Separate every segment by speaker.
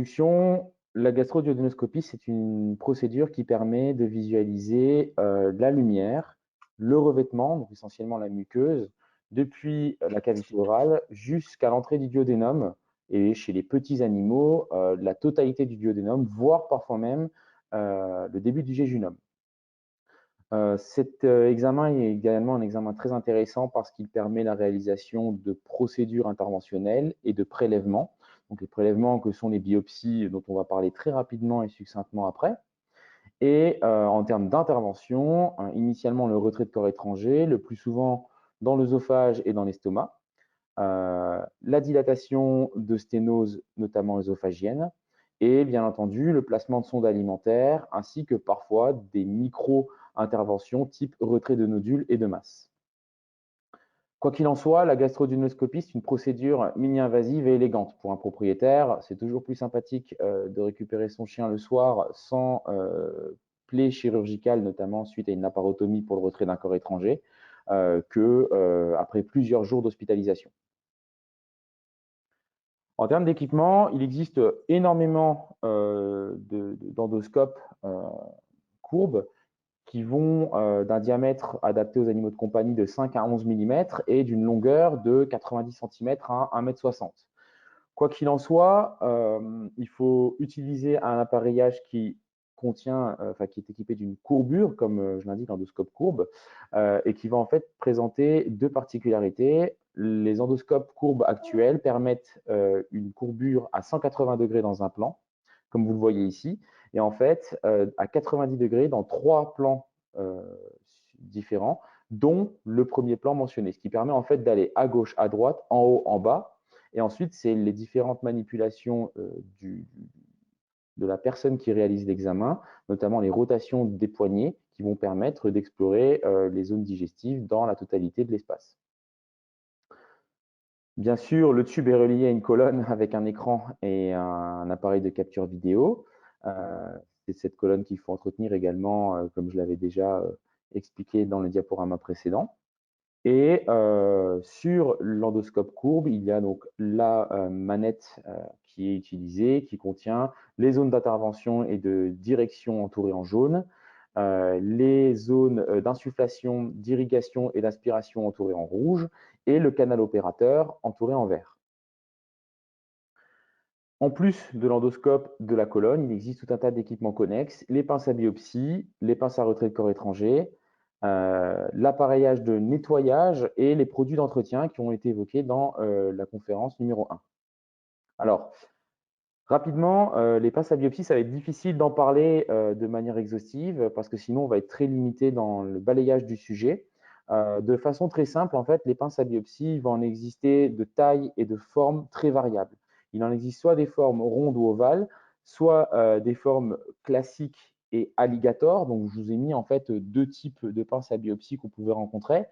Speaker 1: introduction, la gastroduodénoscopie, c'est une procédure qui permet de visualiser la lumière, le revêtement, donc essentiellement la muqueuse, depuis la cavité orale jusqu'à l'entrée du duodénum et chez les petits animaux, la totalité du duodénum, voire parfois même le début du jéjunum. Cet examen est également un examen très intéressant parce qu'il permet la réalisation de procédures interventionnelles et de prélèvements. Donc les prélèvements que sont les biopsies dont on va parler très rapidement et succinctement après. Et en termes d'intervention, initialement le retrait de corps étranger, le plus souvent dans l'œsophage et dans l'estomac. La dilatation de sténose, notamment œsophagienne, et bien entendu le placement de sondes alimentaires, ainsi que parfois des micro-interventions type retrait de nodules et de masse. Quoi qu'il en soit, la gastroduodénoscopie, c'est une procédure mini-invasive et élégante. Pour un propriétaire, c'est toujours plus sympathique de récupérer son chien le soir sans plaie chirurgicale, notamment suite à une laparotomie pour le retrait d'un corps étranger, qu'après plusieurs jours d'hospitalisation. En termes d'équipement, il existe énormément d'endoscopes courbes qui vont d'un diamètre adapté aux animaux de compagnie de 5 à 11 mm et d'une longueur de 90 cm à 1,60 m. Quoi qu'il en soit, il faut utiliser un appareillage qui contient, qui est équipé d'une courbure, comme je l'indique, endoscope courbe, et qui va en fait présenter deux particularités. Les endoscopes courbes actuels permettent une courbure à 180 degrés dans un plan, comme vous le voyez ici, et en fait à 90 degrés dans trois plans différents, dont le premier plan mentionné, ce qui permet en fait d'aller à gauche, à droite, en haut, en bas. Et ensuite, c'est les différentes manipulations de la personne qui réalise l'examen, notamment les rotations des poignets, qui vont permettre d'explorer les zones digestives dans la totalité de l'espace. Bien sûr, le tube est relié à une colonne avec un écran et un appareil de capture vidéo. C'est cette colonne qu'il faut entretenir également, comme je l'avais déjà expliqué dans le diaporama précédent. Et sur l'endoscope courbe, il y a donc la manette qui est utilisée, qui contient les zones d'intervention et de direction entourées en jaune, les zones d'insufflation, d'irrigation et d'aspiration entourées en rouge, et le canal opérateur entouré en vert. En plus de l'endoscope de la colonne, il existe tout un tas d'équipements connexes, les pinces à biopsie, les pinces à retrait de corps étranger, l'appareillage de nettoyage et les produits d'entretien qui ont été évoqués dans la conférence numéro 1. Alors, rapidement, les pinces à biopsie, ça va être difficile d'en parler de manière exhaustive parce que sinon on va être très limité dans le balayage du sujet. De façon très simple, en fait, les pinces à biopsie vont en exister de taille et de forme très variables. Il en existe soit des formes rondes ou ovales, soit des formes classiques et alligator. Donc, je vous ai mis en fait deux types de pinces à biopsie qu'on pouvait rencontrer.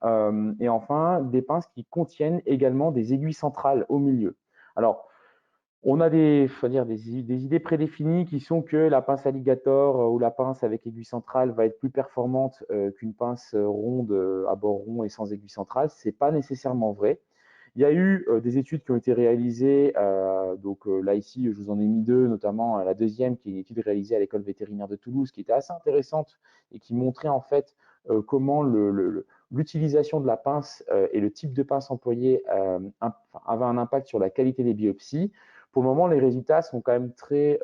Speaker 1: Et enfin, des pinces qui contiennent également des aiguilles centrales au milieu. Alors, on a des idées prédéfinies qui sont que la pince alligator ou la pince avec aiguille centrale va être plus performante qu'une pince ronde à bord rond et sans aiguille centrale. Ce n'est pas nécessairement vrai. Il y a eu des études qui ont été réalisées, là ici je vous en ai mis deux, notamment la deuxième qui est une étude réalisée à l'école vétérinaire de Toulouse qui était assez intéressante et qui montrait en fait comment l'utilisation de la pince et le type de pince employée avait un impact sur la qualité des biopsies. Pour le moment, les résultats sont quand même très…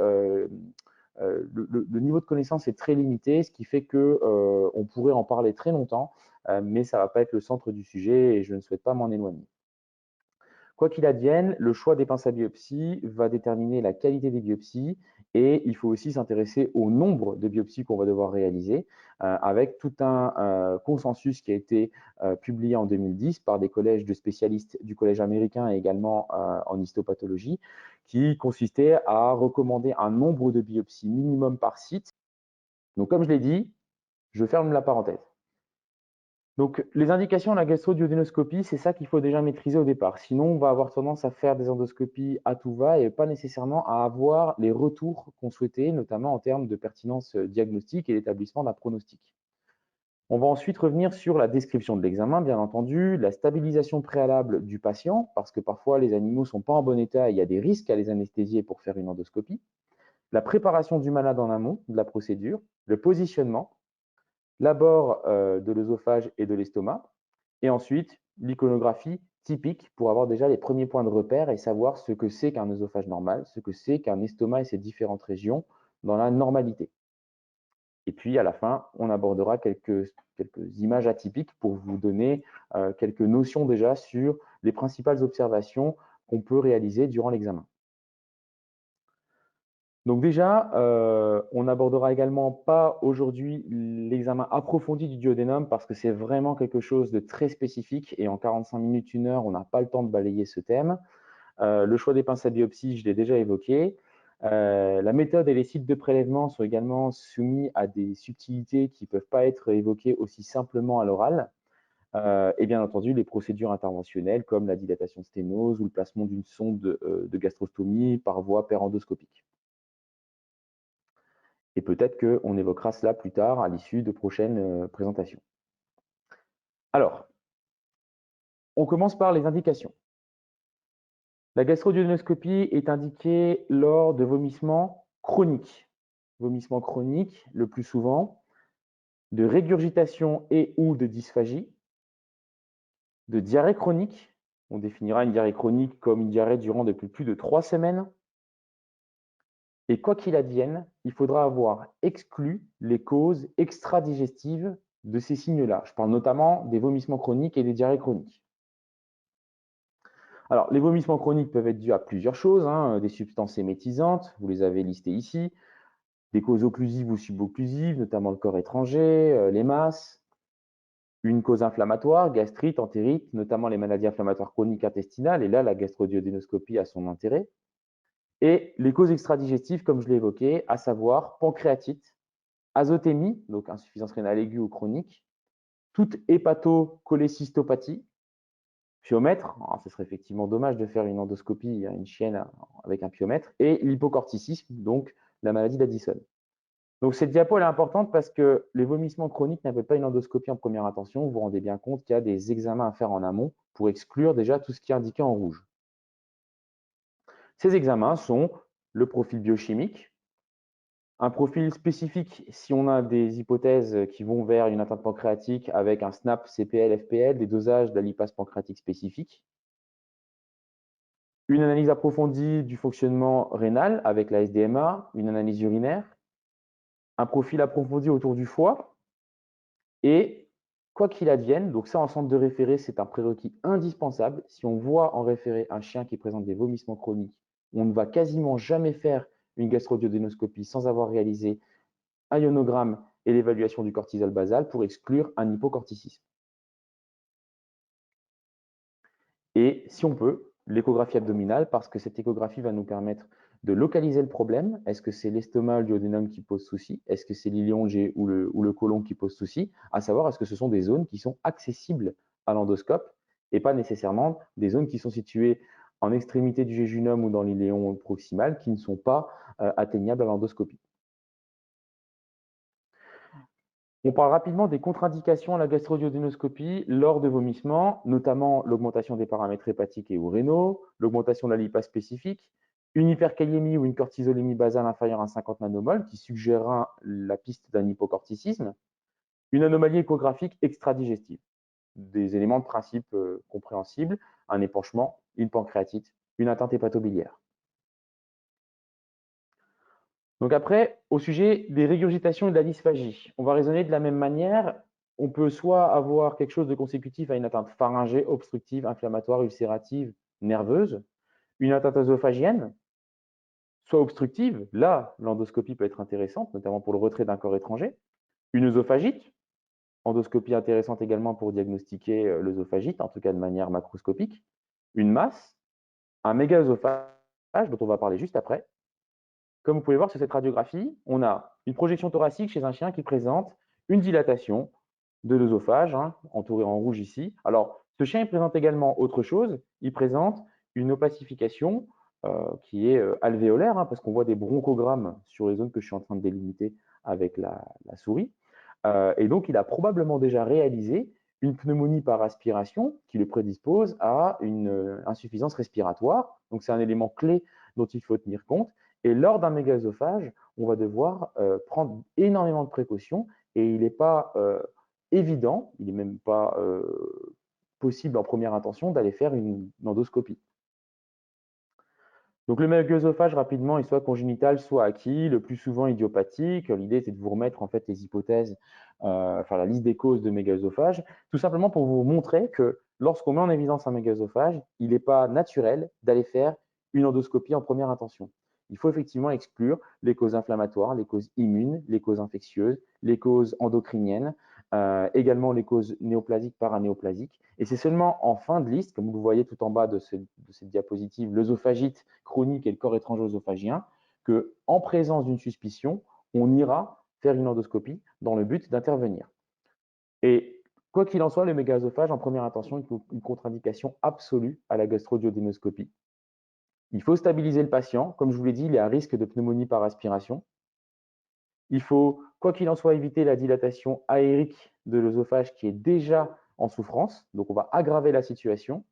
Speaker 1: le niveau de connaissance est très limité, ce qui fait qu'on pourrait en parler très longtemps, mais ça ne va pas être le centre du sujet et je ne souhaite pas m'en éloigner. Quoi qu'il advienne, le choix des pinces à biopsie va déterminer la qualité des biopsies et il faut aussi s'intéresser au nombre de biopsies qu'on va devoir réaliser avec tout un consensus qui a été publié en 2010 par des collèges de spécialistes du collège américain et également en histopathologie qui consistait à recommander un nombre de biopsies minimum par site. Donc comme je l'ai dit, je ferme la parenthèse. Donc, les indications de la gastroduodénoscopie, c'est ça qu'il faut déjà maîtriser au départ. Sinon, on va avoir tendance à faire des endoscopies à tout va et pas nécessairement à avoir les retours qu'on souhaitait, notamment en termes de pertinence diagnostique et d'établissement d'un pronostic. On va ensuite revenir sur la description de l'examen, bien entendu, la stabilisation préalable du patient, parce que parfois les animaux ne sont pas en bon état et il y a des risques à les anesthésier pour faire une endoscopie, la préparation du malade en amont de la procédure, le positionnement, l'abord de l'œsophage et de l'estomac, et ensuite l'iconographie typique pour avoir déjà les premiers points de repère et savoir ce que c'est qu'un œsophage normal, ce que c'est qu'un estomac et ses différentes régions dans la normalité. Et puis à la fin, on abordera quelques images atypiques pour vous donner quelques notions déjà sur les principales observations qu'on peut réaliser durant l'examen. Donc déjà, on n'abordera également pas aujourd'hui l'examen approfondi du duodénum parce que c'est vraiment quelque chose de très spécifique et en 45 minutes, 1 heure, on n'a pas le temps de balayer ce thème. Le choix des pinces à biopsie, je l'ai déjà évoqué. La méthode et les sites de prélèvement sont également soumis à des subtilités qui ne peuvent pas être évoquées aussi simplement à l'oral. Et bien entendu, les procédures interventionnelles comme la dilatation sténose ou le placement d'une sonde de gastrostomie par voie perendoscopique. Et peut-être qu'on évoquera cela plus tard à l'issue de prochaines présentations. Alors, on commence par les indications. La gastroduodénoscopie est indiquée lors de vomissements chroniques. Vomissements chroniques, le plus souvent, de régurgitation et ou de dysphagie, de diarrhée chronique. On définira une diarrhée chronique comme une diarrhée durant depuis plus de 3 semaines. Et quoi qu'il advienne, il faudra avoir exclu les causes extradigestives de ces signes-là. Je parle notamment des vomissements chroniques et des diarrhées chroniques. Alors, les vomissements chroniques peuvent être dus à plusieurs choses, des substances émétisantes, vous les avez listées ici, des causes occlusives ou subocclusives, notamment le corps étranger, les masses, une cause inflammatoire, gastrite, entérite, notamment les maladies inflammatoires chroniques intestinales, et là, la gastroduodénoscopie a son intérêt. Et les causes extradigestives, comme je l'ai évoqué, à savoir pancréatite, azotémie, donc insuffisance rénale aiguë ou chronique, toute hépatocholécystopathie, pyomètre, ce serait effectivement dommage de faire une endoscopie à une chienne avec un pyomètre, et l'hypocorticisme, donc la maladie d'Addison. Donc cette diapo elle est importante parce que les vomissements chroniques n'appellent pas une endoscopie en première intention. Vous vous rendez bien compte qu'il y a des examens à faire en amont pour exclure déjà tout ce qui est indiqué en rouge. Ces examens sont le profil biochimique, un profil spécifique si on a des hypothèses qui vont vers une atteinte pancréatique avec un SNAP, CPL, FPL, des dosages de la lipase pancréatique spécifique. Une analyse approfondie du fonctionnement rénal avec la SDMA, une analyse urinaire, un profil approfondi autour du foie et quoi qu'il advienne, donc ça en centre de référé, c'est un prérequis indispensable. Si on voit en référé un chien qui présente des vomissements chroniques, on ne va quasiment jamais faire une gastroduodénoscopie sans avoir réalisé un ionogramme et l'évaluation du cortisol basal pour exclure un hypocorticisme. Et si on peut, l'échographie abdominale, parce que cette échographie va nous permettre de localiser le problème. Est-ce que c'est l'estomac, le duodénum qui pose souci? Est-ce que c'est l'iléon ou le côlon qui pose souci? À savoir, est-ce que ce sont des zones qui sont accessibles à l'endoscope et pas nécessairement des zones qui sont situées en extrémité du jéjunum ou dans l'iléon proximal qui ne sont pas atteignables à l'endoscopie. On parle rapidement des contre-indications à la gastroduodénoscopie lors de vomissements, notamment l'augmentation des paramètres hépatiques et ou rénaux, l'augmentation de la lipase spécifique, une hyperkaliémie ou une cortisolémie basale inférieure à 50 nanomoles qui suggérera la piste d'un hypocorticisme, une anomalie échographique extradigestive, des éléments de principe compréhensibles, un épanchement, une pancréatite, une atteinte hépatobiliaire. Donc après, au sujet des régurgitations et de la dysphagie, on va raisonner de la même manière. On peut soit avoir quelque chose de consécutif à une atteinte pharyngée, obstructive, inflammatoire, ulcérative, nerveuse, une atteinte œsophagienne, soit obstructive. Là, l'endoscopie peut être intéressante, notamment pour le retrait d'un corps étranger. Une œsophagite, endoscopie intéressante également pour diagnostiquer l'œsophagite, en tout cas de manière macroscopique. Une masse, un mégaœsophage, dont on va parler juste après. Comme vous pouvez voir sur cette radiographie, on a une projection thoracique chez un chien qui présente une dilatation de l'œsophage, entouré en rouge ici. Alors, ce chien il présente également autre chose. Il présente une opacification qui est alvéolaire, parce qu'on voit des bronchogrammes sur les zones que je suis en train de délimiter avec la souris. Et donc, il a probablement déjà réalisé une pneumonie par aspiration qui le prédispose à une insuffisance respiratoire. Donc, c'est un élément clé dont il faut tenir compte. Et lors d'un mégaœsophage, on va devoir prendre énormément de précautions et il n'est pas évident, il n'est même pas possible en première intention d'aller faire une endoscopie. Donc le mégaœsophage, rapidement, est soit congénital, soit acquis, le plus souvent idiopathique. L'idée, c'est de vous remettre en fait les hypothèses, enfin la liste des causes de mégaœsophage, tout simplement pour vous montrer que lorsqu'on met en évidence un mégaœsophage, il n'est pas naturel d'aller faire une endoscopie en première intention. Il faut effectivement exclure les causes inflammatoires, les causes immunes, les causes infectieuses, les causes endocriniennes, également les causes néoplasiques, paranéoplasiques. Et c'est seulement en fin de liste, comme vous le voyez tout en bas de cette diapositive, l'œsophagite chronique et le corps étranger œsophagien, qu'en présence d'une suspicion, on ira faire une endoscopie dans le but d'intervenir. Et quoi qu'il en soit, le mégaœsophage, en première intention, est une contre-indication absolue à la gastroduodénoscopie. Il faut stabiliser le patient. Comme je vous l'ai dit, il est à risque de pneumonie par aspiration. Il faut, quoi qu'il en soit, éviter la dilatation aérique de l'œsophage qui est déjà en souffrance. Donc, on va aggraver la situation.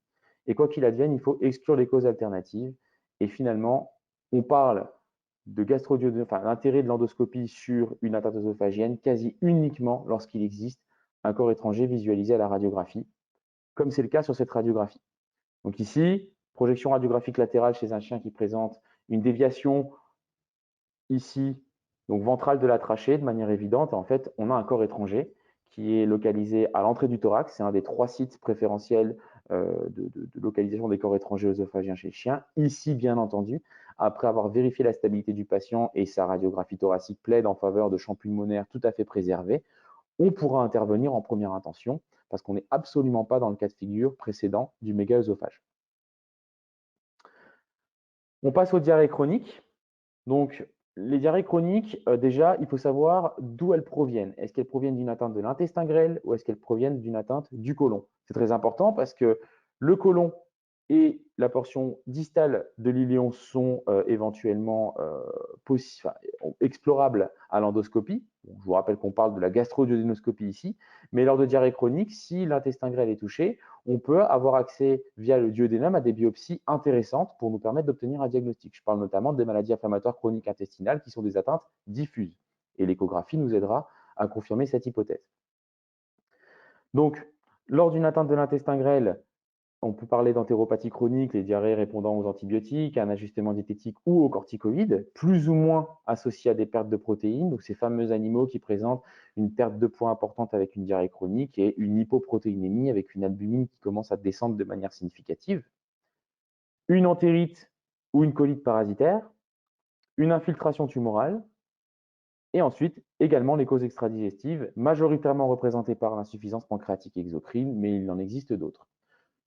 Speaker 1: Et quoi qu'il advienne, il faut exclure les causes alternatives. Et finalement, on parle de l'intérêt de l'endoscopie sur une atteinte œsophagienne quasi uniquement lorsqu'il existe un corps étranger visualisé à la radiographie, comme c'est le cas sur cette radiographie. Donc ici, projection radiographique latérale chez un chien qui présente une déviation ici, donc ventrale de la trachée de manière évidente. En fait, on a un corps étranger qui est localisé à l'entrée du thorax. C'est un des 3 sites préférentiels de localisation des corps étrangers œsophagiens chez le chien. Ici, bien entendu, après avoir vérifié la stabilité du patient et sa radiographie thoracique plaide en faveur de champs pulmonaires tout à fait préservés, on pourra intervenir en première intention parce qu'on n'est absolument pas dans le cas de figure précédent du mégaœsophage. On passe aux diarrhées chroniques. Donc, les diarrhées chroniques, déjà, il faut savoir d'où elles proviennent. Est-ce qu'elles proviennent d'une atteinte de l'intestin grêle ou est-ce qu'elles proviennent d'une atteinte du côlon? C'est très important parce que le côlon et la portion distale de l'iléon sont éventuellement explorables à l'endoscopie. Bon, je vous rappelle qu'on parle de la gastroduodénoscopie ici, mais lors de diarrhée chronique, si l'intestin grêle est touché, on peut avoir accès via le duodénum à des biopsies intéressantes pour nous permettre d'obtenir un diagnostic. Je parle notamment des maladies inflammatoires chroniques intestinales qui sont des atteintes diffuses. Et l'échographie nous aidera à confirmer cette hypothèse. Donc, lors d'une atteinte de l'intestin grêle, on peut parler d'entéropathie chronique, les diarrhées répondant aux antibiotiques, à un ajustement diététique ou aux corticoïdes, plus ou moins associés à des pertes de protéines, donc ces fameux animaux qui présentent une perte de poids importante avec une diarrhée chronique et une hypoprotéinémie avec une albumine qui commence à descendre de manière significative, une entérite ou une colite parasitaire, une infiltration tumorale, et ensuite également les causes extradigestives, majoritairement représentées par l'insuffisance pancréatique exocrine, mais il en existe d'autres.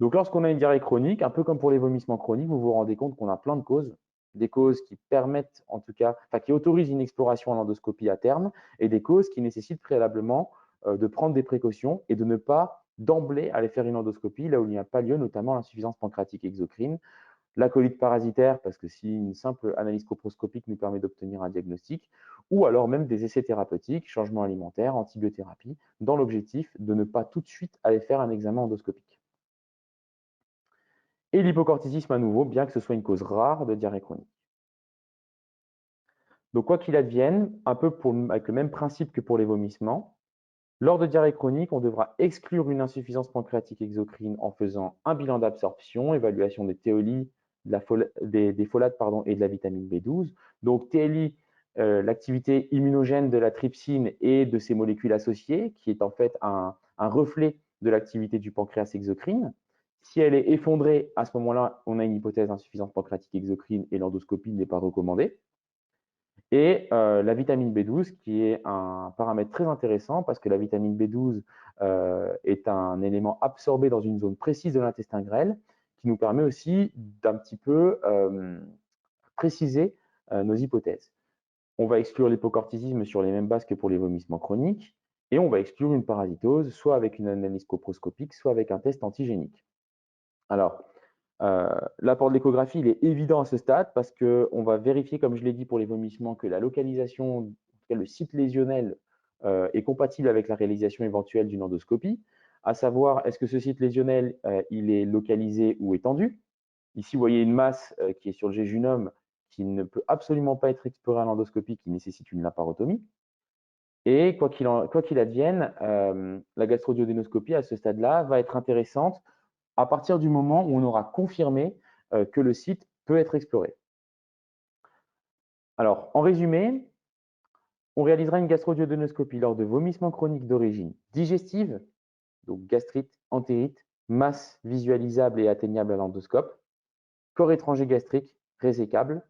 Speaker 1: Donc, lorsqu'on a une diarrhée chronique, un peu comme pour les vomissements chroniques, vous vous rendez compte qu'on a plein de causes, des causes qui permettent, en tout cas, qui autorisent une exploration en endoscopie à terme, et des causes qui nécessitent préalablement de prendre des précautions et de ne pas d'emblée aller faire une endoscopie là où il n'y a pas lieu, notamment l'insuffisance pancréatique exocrine, la colite parasitaire, parce que si une simple analyse coproscopique nous permet d'obtenir un diagnostic, ou alors même des essais thérapeutiques, changements alimentaires, antibiothérapie, dans l'objectif de ne pas tout de suite aller faire un examen endoscopique. Et l'hypocorticisme à nouveau, bien que ce soit une cause rare de diarrhée chronique. Donc, quoi qu'il advienne, un peu avec le même principe que pour les vomissements, lors de diarrhée chronique, on devra exclure une insuffisance pancréatique exocrine en faisant un bilan d'absorption, évaluation des TOLI, des folates et de la vitamine B12. Donc, TLI, l'activité immunogène de la trypsine et de ses molécules associées, qui est en fait un reflet de l'activité du pancréas exocrine. Si elle est effondrée, à ce moment-là, on a une hypothèse d'insuffisance pancréatique exocrine et l'endoscopie n'est pas recommandée. Et la vitamine B12, qui est un paramètre très intéressant parce que la vitamine B12 est un élément absorbé dans une zone précise de l'intestin grêle qui nous permet aussi d'un petit peu préciser nos hypothèses. On va exclure l'hypocortisisme sur les mêmes bases que pour les vomissements chroniques et on va exclure une parasitose, soit avec une analyse coproscopique, soit avec un test antigénique. Alors, l'apport de l'échographie, il est évident à ce stade parce qu'on va vérifier, comme je l'ai dit pour les vomissements, que la localisation, le site lésionnel est compatible avec la réalisation éventuelle d'une endoscopie, à savoir est-ce que ce site lésionnel il est localisé ou étendu. Ici, vous voyez une masse qui est sur le jéjunum qui ne peut absolument pas être explorée à l'endoscopie, qui nécessite une laparotomie. Et quoi qu'il advienne, la gastro-duodénoscopie à ce stade-là va être intéressante à partir du moment où on aura confirmé que le site peut être exploré. Alors, en résumé, on réalisera une gastro-duodénoscopie lors de vomissements chroniques d'origine digestive, donc gastrite, entérite, masse visualisable et atteignable à l'endoscope, corps étranger gastrique, résécable.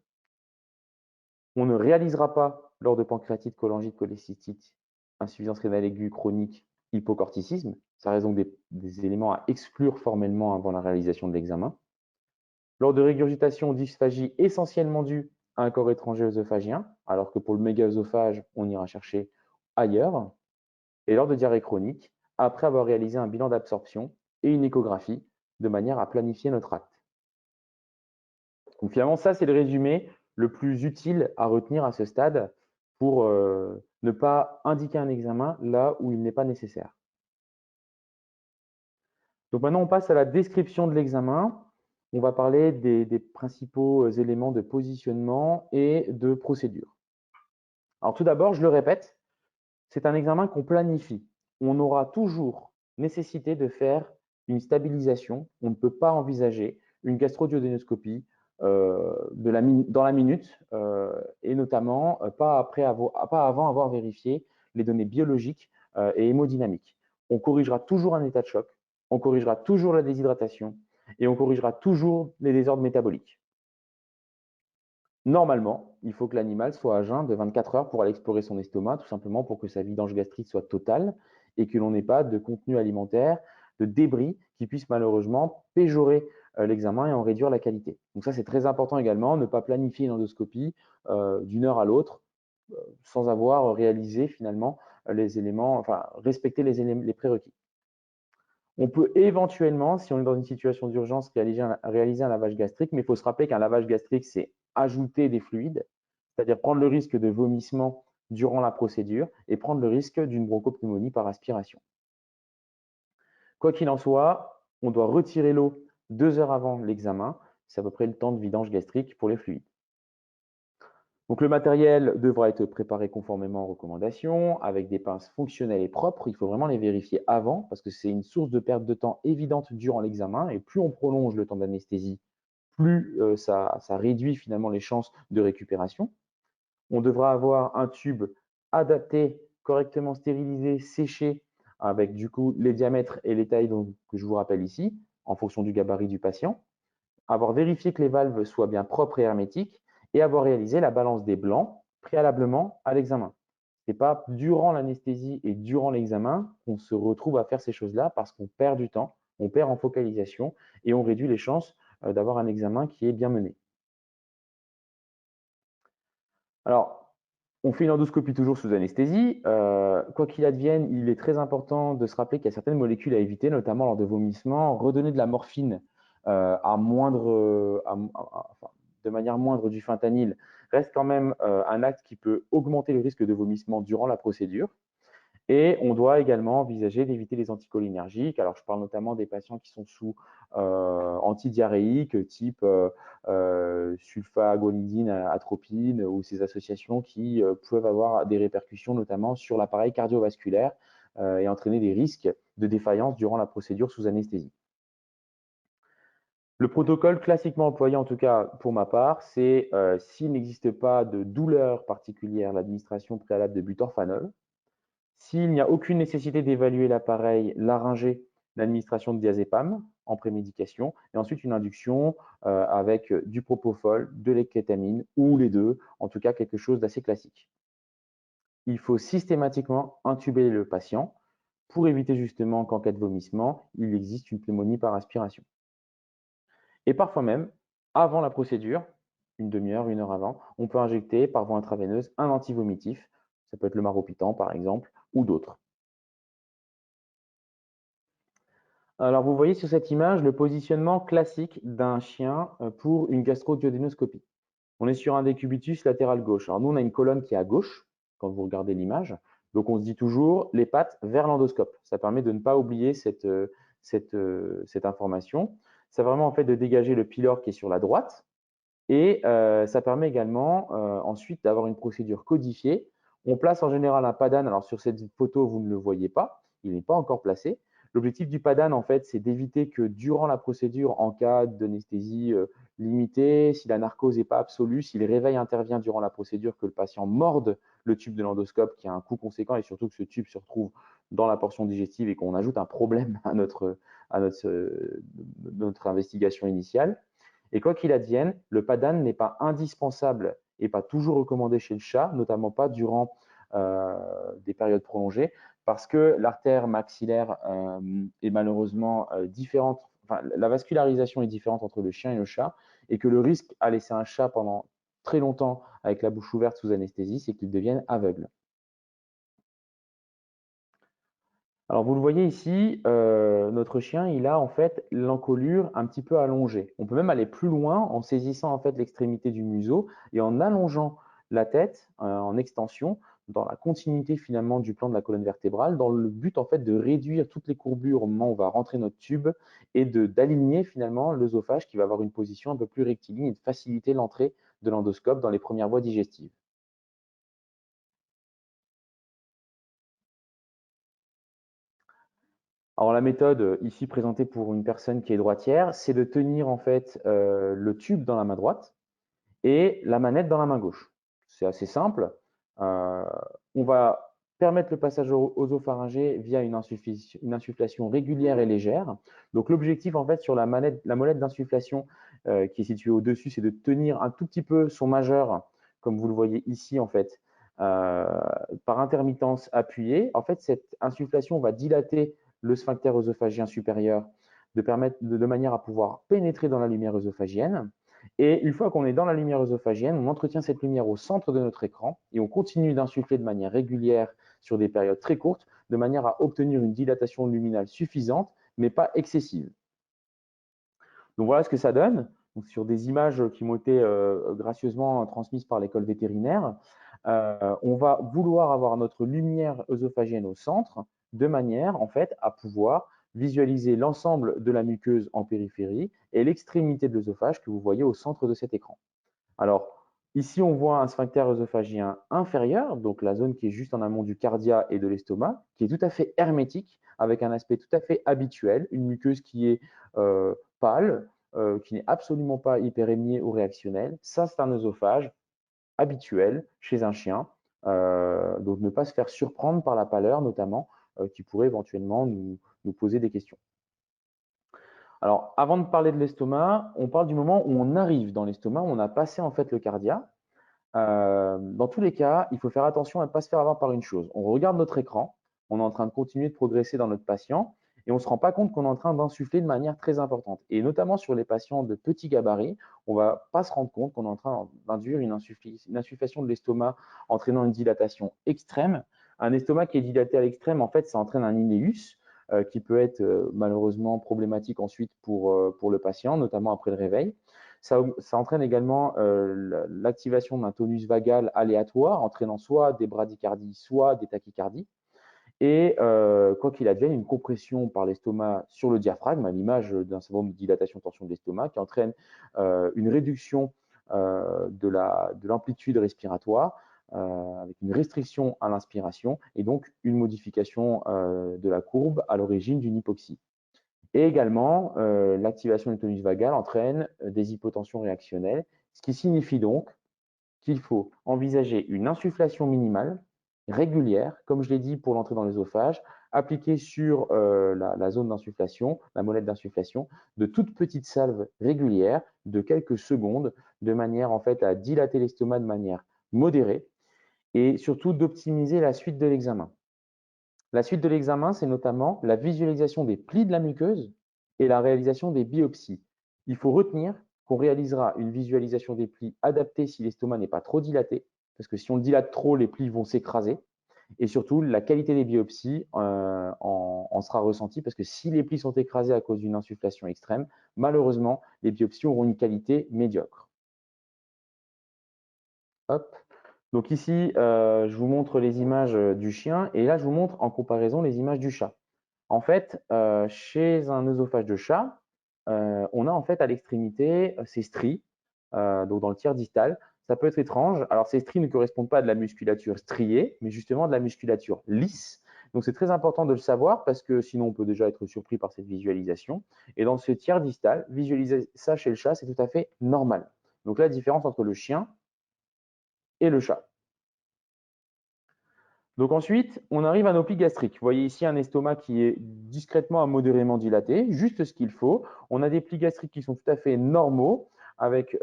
Speaker 1: On ne réalisera pas lors de pancréatite, cholangite, cholécystite, insuffisance rénale aiguë chronique, hypocorticisme. Ça reste donc des éléments à exclure formellement avant la réalisation de l'examen. Lors de régurgitation, dysphagie essentiellement due à un corps étranger œsophagien, alors que pour le méga-œsophage, on ira chercher ailleurs. Et lors de diarrhée chronique, après avoir réalisé un bilan d'absorption et une échographie, de manière à planifier notre acte. Donc finalement, ça, c'est le résumé le plus utile à retenir à ce stade pour ne pas indiquer un examen là où il n'est pas nécessaire. Donc maintenant, on passe à la description de l'examen. On va parler des principaux éléments de positionnement et de procédure. Alors tout d'abord, je le répète, c'est un examen qu'on planifie. On aura toujours nécessité de faire une stabilisation. On ne peut pas envisager une gastro-duodénoscopie dans la minute et notamment pas avant avoir vérifié les données biologiques et hémodynamiques. On corrigera toujours un état de choc, on corrigera toujours la déshydratation et on corrigera toujours les désordres métaboliques. Normalement, il faut que l'animal soit à jeun de 24 heures pour aller explorer son estomac, tout simplement pour que sa vidange gastrique soit totale et que l'on n'ait pas de contenu alimentaire, de débris qui puissent malheureusement péjorer l'examen et en réduire la qualité. Donc ça, c'est très important également, ne pas planifier une endoscopie d'une heure à l'autre sans avoir réalisé finalement les éléments, enfin respecter les prérequis. On peut éventuellement, si on est dans une situation d'urgence, réaliser un lavage gastrique, mais il faut se rappeler qu'un lavage gastrique, c'est ajouter des fluides, c'est-à-dire prendre le risque de vomissement durant la procédure et prendre le risque d'une bronchopneumonie par aspiration. Quoi qu'il en soit, on doit retirer l'eau 2 heures avant l'examen. C'est à peu près le temps de vidange gastrique pour les fluides. Donc le matériel devra être préparé conformément aux recommandations, avec des pinces fonctionnelles et propres. Il faut vraiment les vérifier avant, parce que c'est une source de perte de temps évidente durant l'examen. Et plus on prolonge le temps d'anesthésie, plus ça réduit finalement les chances de récupération. On devra avoir un tube adapté, correctement stérilisé, séché, avec du coup les diamètres et les tailles que je vous rappelle ici, en fonction du gabarit du patient. Avoir vérifié que les valves soient bien propres et hermétiques et avoir réalisé la balance des blancs préalablement à l'examen. Ce n'est pas durant l'anesthésie et durant l'examen qu'on se retrouve à faire ces choses-là parce qu'on perd du temps, on perd en focalisation et on réduit les chances d'avoir un examen qui est bien mené. Alors, on fait une endoscopie toujours sous anesthésie. Quoi qu'il advienne, il est très important de se rappeler qu'il y a certaines molécules à éviter, notamment lors de vomissements. Redonner de la morphine de manière moindre du fentanyl reste quand même un acte qui peut augmenter le risque de vomissement durant la procédure. Et on doit également envisager d'éviter les anticholinergiques. Alors, je parle notamment des patients qui sont sous antidiarrhéiques, type sulfaguanidine, atropine, ou ces associations qui peuvent avoir des répercussions notamment sur l'appareil cardiovasculaire et entraîner des risques de défaillance durant la procédure sous anesthésie. Le protocole classiquement employé, en tout cas pour ma part, c'est s'il n'existe pas de douleur particulière, l'administration préalable de butorphanol. S'il n'y a aucune nécessité d'évaluer l'appareil laryngé, l'administration de diazépam en prémédication et ensuite une induction avec du propofol, de l'eckétamine ou les deux, en tout cas quelque chose d'assez classique. Il faut systématiquement intuber le patient pour éviter justement qu'en cas de vomissement, il existe une pneumonie par aspiration. Et parfois même, avant la procédure, une demi-heure, 1 heure avant, on peut injecter par voie intraveineuse un antivomitif. Ça peut être le maropitant par exemple ou d'autres. Alors, vous voyez sur cette image le positionnement classique d'un chien pour une gastro-duodénoscopie. On est sur un décubitus latéral gauche. Alors, nous, on a une colonne qui est à gauche, quand vous regardez l'image. Donc, on se dit toujours les pattes vers l'endoscope. Ça permet de ne pas oublier cette information. Ça permet en fait de dégager le pylore qui est sur la droite et ça permet également ensuite d'avoir une procédure codifiée. On place en général un padane. Alors, sur cette photo, vous ne le voyez pas. Il n'est pas encore placé. L'objectif du padane, en fait, c'est d'éviter que durant la procédure, en cas d'anesthésie limitée, si la narcose n'est pas absolue, si le réveil intervient durant la procédure, que le patient morde le tube de l'endoscope, qui a un coût conséquent, et surtout que ce tube se retrouve dans la portion digestive et qu'on ajoute un problème à notre investigation initiale. Et quoi qu'il advienne, le padane n'est pas indispensable et pas toujours recommandé chez le chat, notamment pas durant des périodes prolongées, parce que l'artère maxillaire est malheureusement différente, enfin, la vascularisation est différente entre le chien et le chat, et que le risque à laisser un chat pendant très longtemps avec la bouche ouverte sous anesthésie, c'est qu'il devienne aveugle. Alors, vous le voyez ici, notre chien, il a en fait l'encolure un petit peu allongée. On peut même aller plus loin en saisissant en fait l'extrémité du museau et en allongeant la tête en extension dans la continuité finalement du plan de la colonne vertébrale, dans le but en fait de réduire toutes les courbures au moment où on va rentrer notre tube et d'aligner finalement l'œsophage qui va avoir une position un peu plus rectiligne et de faciliter l'entrée de l'endoscope dans les premières voies digestives. Alors la méthode ici présentée pour une personne qui est droitière, c'est de tenir en fait le tube dans la main droite et la manette dans la main gauche. C'est assez simple. On va permettre le passage œsopharyngé via une insufflation régulière et légère. Donc l'objectif en fait sur la molette d'insufflation qui est située au-dessus, c'est de tenir un tout petit peu son majeur, comme vous le voyez ici en fait, par intermittence appuyée. En fait, cette insufflation va dilater le sphincter œsophagien supérieur de manière à pouvoir pénétrer dans la lumière œsophagienne. Et une fois qu'on est dans la lumière œsophagienne, on entretient cette lumière au centre de notre écran et on continue d'insuffler de manière régulière sur des périodes très courtes, de manière à obtenir une dilatation luminale suffisante, mais pas excessive. Donc voilà ce que ça donne. Donc, sur des images qui m'ont été gracieusement transmises par l'école vétérinaire, on va vouloir avoir notre lumière œsophagienne au centre, de manière en fait à pouvoir visualiser l'ensemble de la muqueuse en périphérie et l'extrémité de l'œsophage que vous voyez au centre de cet écran. Alors, ici, on voit un sphincter œsophagien inférieur, donc la zone qui est juste en amont du cardia et de l'estomac, qui est tout à fait hermétique, avec un aspect tout à fait habituel, une muqueuse qui est pâle, qui n'est absolument pas hyperémiée ou réactionnelle. Ça, c'est un œsophage habituel chez un chien. Donc, ne pas se faire surprendre par la pâleur, notamment, qui pourrait éventuellement nous poser des questions. Alors, avant de parler de l'estomac, on parle du moment où on arrive dans l'estomac, où on a passé en fait le cardia. Dans tous les cas, il faut faire attention à ne pas se faire avoir par une chose. On regarde notre écran, on est en train de continuer de progresser dans notre patient et on ne se rend pas compte qu'on est en train d'insuffler de manière très importante. Et notamment sur les patients de petits gabarits, on ne va pas se rendre compte qu'on est en train d'induire une insufflation de l'estomac entraînant une dilatation extrême. Un estomac qui est dilaté à l'extrême, en fait, ça entraîne un inéus qui peut être malheureusement problématique ensuite pour le patient, notamment après le réveil. Ça entraîne également l'activation d'un tonus vagal aléatoire, entraînant soit des bradycardies, soit des tachycardies. Et quoi qu'il advienne, une compression par l'estomac sur le diaphragme, à l'image d'un syndrome de dilatation-tension de l'estomac, qui entraîne une réduction de l'amplitude respiratoire, avec une restriction à l'inspiration, et donc une modification de la courbe à l'origine d'une hypoxie. Et également, l'activation du tonus vagal entraîne des hypotensions réactionnelles, ce qui signifie donc qu'il faut envisager une insufflation minimale, régulière, comme je l'ai dit pour l'entrée dans l'œsophage, appliquée sur la zone d'insufflation, la molette d'insufflation, de toutes petites salves régulières de quelques secondes, de manière en fait à dilater l'estomac de manière modérée et surtout d'optimiser la suite de l'examen. La suite de l'examen, c'est notamment la visualisation des plis de la muqueuse et la réalisation des biopsies. Il faut retenir qu'on réalisera une visualisation des plis adaptée si l'estomac n'est pas trop dilaté, parce que si on le dilate trop, les plis vont s'écraser. Et surtout, la qualité des biopsies en sera ressentie, parce que si les plis sont écrasés à cause d'une insufflation extrême, malheureusement, les biopsies auront une qualité médiocre. Hop. Donc ici, je vous montre les images du chien et là, je vous montre en comparaison les images du chat. En fait, chez un œsophage de chat, on a en fait à l'extrémité ces stries, donc dans le tiers distal. Ça peut être étrange. Alors, ces stries ne correspondent pas à de la musculature striée, mais justement de la musculature lisse. Donc, c'est très important de le savoir parce que sinon, on peut déjà être surpris par cette visualisation. Et dans ce tiers distal, visualiser ça chez le chat, c'est tout à fait normal. Donc, la différence entre le chien et le chat. Donc ensuite, on arrive à nos plis gastriques. Vous voyez ici un estomac qui est discrètement à modérément dilaté, juste ce qu'il faut. On a des plis gastriques qui sont tout à fait normaux, avec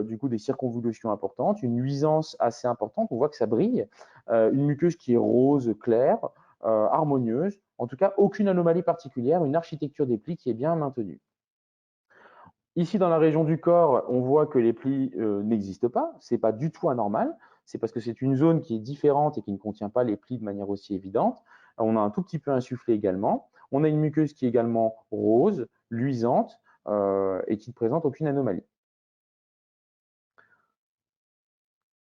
Speaker 1: du coup des circonvolutions importantes, une luisance assez importante, on voit que ça brille, une muqueuse qui est rose, claire, harmonieuse. En tout cas, aucune anomalie particulière, une architecture des plis qui est bien maintenue. Ici, dans la région du corps, on voit que les plis n'existent pas. Ce n'est pas du tout anormal. C'est parce que c'est une zone qui est différente et qui ne contient pas les plis de manière aussi évidente. On a un tout petit peu insufflé également. On a une muqueuse qui est également rose, luisante et qui ne présente aucune anomalie.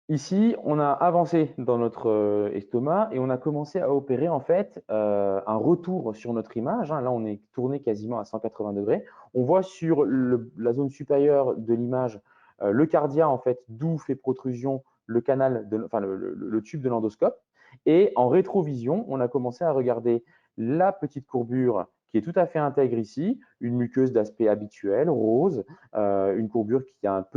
Speaker 1: Ici, on a avancé dans notre estomac et on a commencé à opérer en fait un retour sur notre image. Là, on est tourné quasiment à 180 degrés. On voit sur la zone supérieure de l'image le cardia en fait, d'où fait protrusion le canal, enfin le tube de l'endoscope. Et en rétrovision, on a commencé à regarder la petite courbure qui est tout à fait intègre ici, une muqueuse d'aspect habituel, rose, une courbure qui a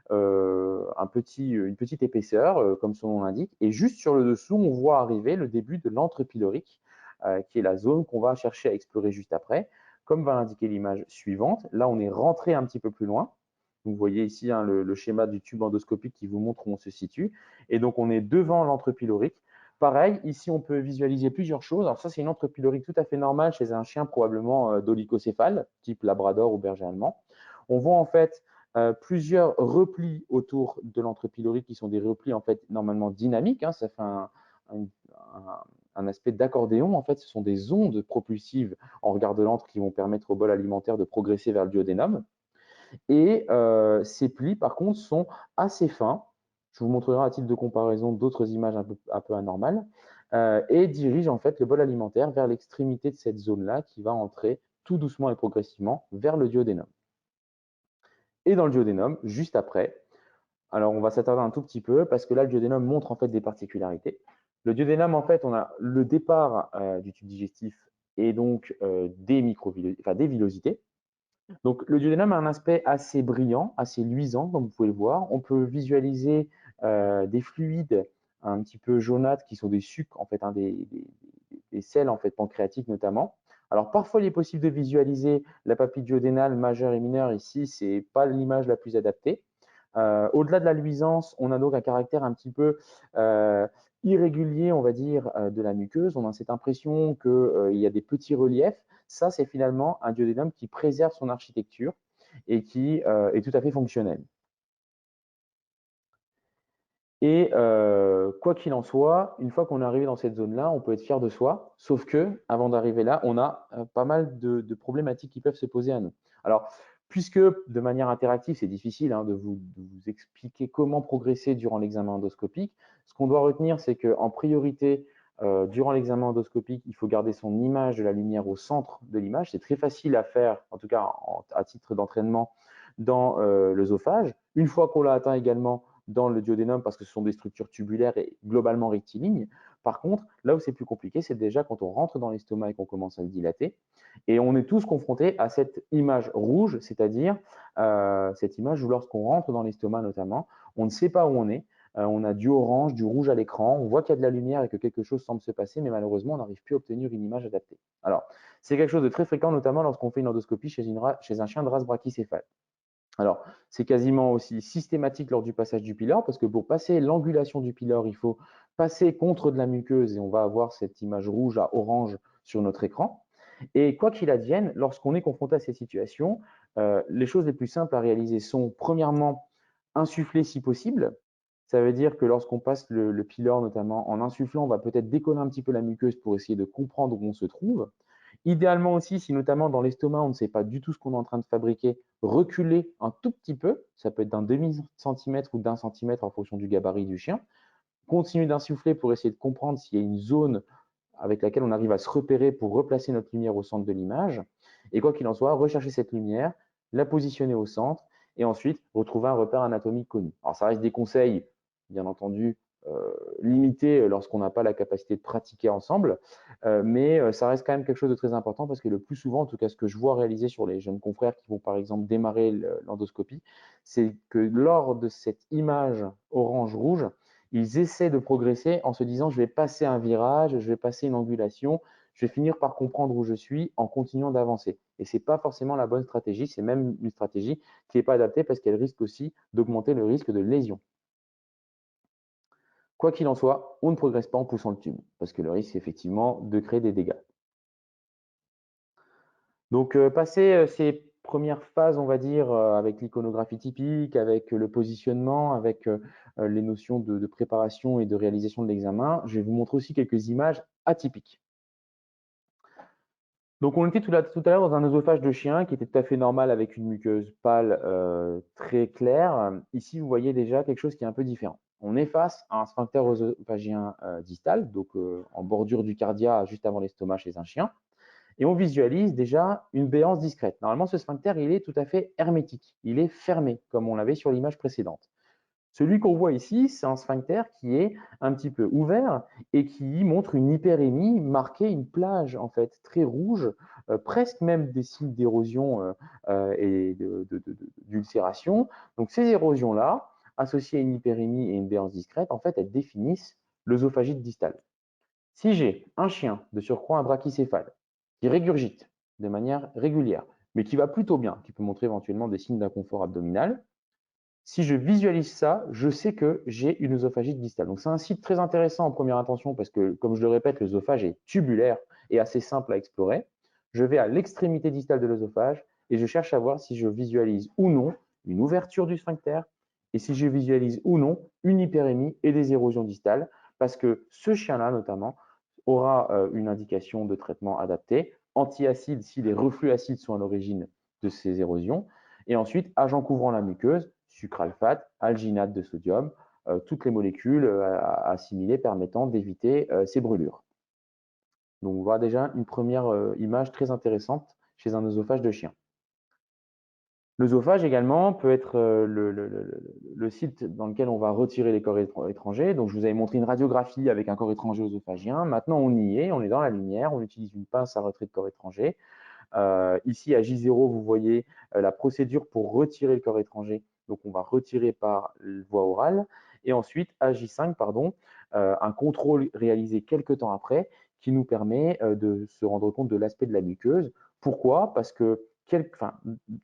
Speaker 1: une petite épaisseur, comme son nom l'indique. Et juste sur le dessous, on voit arriver le début de l'antre pylorique, qui est la zone qu'on va chercher à explorer juste après, comme va l'indiquer l'image suivante. Là, on est rentré un petit peu plus loin. Vous voyez ici le schéma du tube endoscopique qui vous montre où on se situe. Et donc, on est devant l'antre pylorique. Pareil, ici, on peut visualiser plusieurs choses. Alors ça, c'est une antre pylorique tout à fait normale chez un chien probablement dolicocéphale, type labrador ou berger allemand. On voit en fait plusieurs replis autour de l'antre pylorique qui sont des replis en fait normalement dynamiques. Ça fait un aspect d'accordéon. En fait, ce sont des ondes propulsives en regard de l'antre qui vont permettre au bol alimentaire de progresser vers le duodénum. Et ces plis, par contre, sont assez fins. Je vous montrerai à titre de comparaison d'autres images un peu anormales et dirigent en fait le bol alimentaire vers l'extrémité de cette zone-là qui va entrer tout doucement et progressivement vers le duodénum. Et dans le duodénum, juste après, alors on va s'attarder un tout petit peu parce que là, le duodénum montre en fait des particularités. Le duodénum, en fait, on a le départ du tube digestif et donc des villosités. Donc, le duodénum a un aspect assez brillant, assez luisant, comme vous pouvez le voir. On peut visualiser des fluides un petit peu jaunâtres qui sont des sucs, en fait, des sels en fait, pancréatiques notamment. Alors, parfois, il est possible de visualiser la papille duodénale majeure et mineure. Ici, ce n'est pas l'image la plus adaptée. Au-delà de la luisance, on a donc un caractère un petit peu irrégulier, on va dire, de la muqueuse. On a cette impression qu'il y a des petits reliefs. Ça, c'est finalement un duodénum qui préserve son architecture et qui est tout à fait fonctionnel. Et quoi qu'il en soit, une fois qu'on est arrivé dans cette zone-là, on peut être fier de soi, sauf que, avant d'arriver là, on a pas mal de problématiques qui peuvent se poser à nous. Alors, puisque de manière interactive, c'est difficile de vous expliquer comment progresser durant l'examen endoscopique, ce qu'on doit retenir, c'est qu'en priorité, durant l'examen endoscopique, il faut garder son image de la lumière au centre de l'image. C'est très facile à faire, en tout cas à titre d'entraînement, dans l'œsophage. Une fois qu'on l'a atteint également, dans le duodénum parce que ce sont des structures tubulaires et globalement rectilignes. Par contre, là où c'est plus compliqué, c'est déjà quand on rentre dans l'estomac et qu'on commence à le dilater. Et on est tous confrontés à cette image rouge, c'est-à-dire cette image où lorsqu'on rentre dans l'estomac notamment, on ne sait pas où on est. On a du orange, du rouge à l'écran, on voit qu'il y a de la lumière et que quelque chose semble se passer, mais malheureusement, on n'arrive plus à obtenir une image adaptée. Alors, c'est quelque chose de très fréquent, notamment lorsqu'on fait une endoscopie chez un chien de race brachycéphale. Alors, c'est quasiment aussi systématique lors du passage du pylore, parce que pour passer l'angulation du pylore, il faut passer contre de la muqueuse et on va avoir cette image rouge à orange sur notre écran. Et quoi qu'il advienne, lorsqu'on est confronté à cette situation, les choses les plus simples à réaliser sont, premièrement, insuffler si possible. Ça veut dire que lorsqu'on passe le pylore, notamment en insufflant, on va peut-être décoller un petit peu la muqueuse pour essayer de comprendre où on se trouve. Idéalement aussi, si notamment dans l'estomac, on ne sait pas du tout ce qu'on est en train de fabriquer, reculer un tout petit peu, ça peut être d'un demi-centimètre ou d'un centimètre en fonction du gabarit du chien, continuer d'insuffler pour essayer de comprendre s'il y a une zone avec laquelle on arrive à se repérer pour replacer notre lumière au centre de l'image. Et quoi qu'il en soit, rechercher cette lumière, la positionner au centre et ensuite retrouver un repère anatomique connu. Alors ça reste des conseils, bien entendu, limités lorsqu'on n'a pas la capacité de pratiquer ensemble, mais ça reste quand même quelque chose de très important parce que le plus souvent, en tout cas ce que je vois réaliser sur les jeunes confrères qui vont par exemple démarrer l'endoscopie, c'est que lors de cette image orange-rouge, ils essaient de progresser en se disant je vais passer un virage, je vais passer une angulation, je vais finir par comprendre où je suis en continuant d'avancer. Et ce n'est pas forcément la bonne stratégie, c'est même une stratégie qui n'est pas adaptée parce qu'elle risque aussi d'augmenter le risque de lésion. Quoi qu'il en soit, on ne progresse pas en poussant le tube parce que le risque, c'est effectivement de créer des dégâts. Donc, passer ces premières phases, on va dire, avec l'iconographie typique, avec le positionnement, avec les notions de préparation et de réalisation de l'examen, je vais vous montrer aussi quelques images atypiques. Donc, on était tout à l'heure dans un œsophage de chien qui était tout à fait normal avec une muqueuse pâle très claire. Ici, vous voyez déjà quelque chose qui est un peu différent. On est face à un sphincter œsophagien distal, donc en bordure du cardia juste avant l'estomac chez un chien. Et on visualise déjà une béance discrète. Normalement, ce sphincter, il est tout à fait hermétique. Il est fermé, comme on l'avait sur l'image précédente. Celui qu'on voit ici, c'est un sphincter qui est un petit peu ouvert et qui montre une hyperémie marquée, une plage en fait très rouge, presque même des signes d'érosion et d'ulcération. Donc ces érosions-là, associées à une hyperémie et une béance discrète, en fait, elles définissent l'œsophagite distale. Si j'ai un chien, de surcroît un brachycéphale, qui régurgite de manière régulière, mais qui va plutôt bien, qui peut montrer éventuellement des signes d'inconfort abdominal, si je visualise ça, je sais que j'ai une œsophagite distale. Donc c'est un site très intéressant en première intention parce que, comme je le répète, l'œsophage est tubulaire et assez simple à explorer. Je vais à l'extrémité distale de l'œsophage et je cherche à voir si je visualise ou non une ouverture du sphincter et si je visualise ou non une hyperémie et des érosions distales parce que ce chien-là, notamment, aura une indication de traitement adapté, antiacide si les reflux acides sont à l'origine de ces érosions, et ensuite agent couvrant la muqueuse, sucralfate, alginate de sodium, toutes les molécules assimilées permettant d'éviter ces brûlures. Donc on voit déjà une première image très intéressante chez un œsophage de chien. L'œsophage également peut être le site dans lequel on va retirer les corps étrangers. Donc, je vous avais montré une radiographie avec un corps étranger œsophagien. Maintenant, on y est, on est dans la lumière, on utilise une pince à retrait de corps étranger. Ici, à J0, vous voyez la procédure pour retirer le corps étranger. Donc, on va retirer par voie orale. Et ensuite, à J5, pardon, un contrôle réalisé quelques temps après qui nous permet de se rendre compte de l'aspect de la muqueuse. Pourquoi? Parce que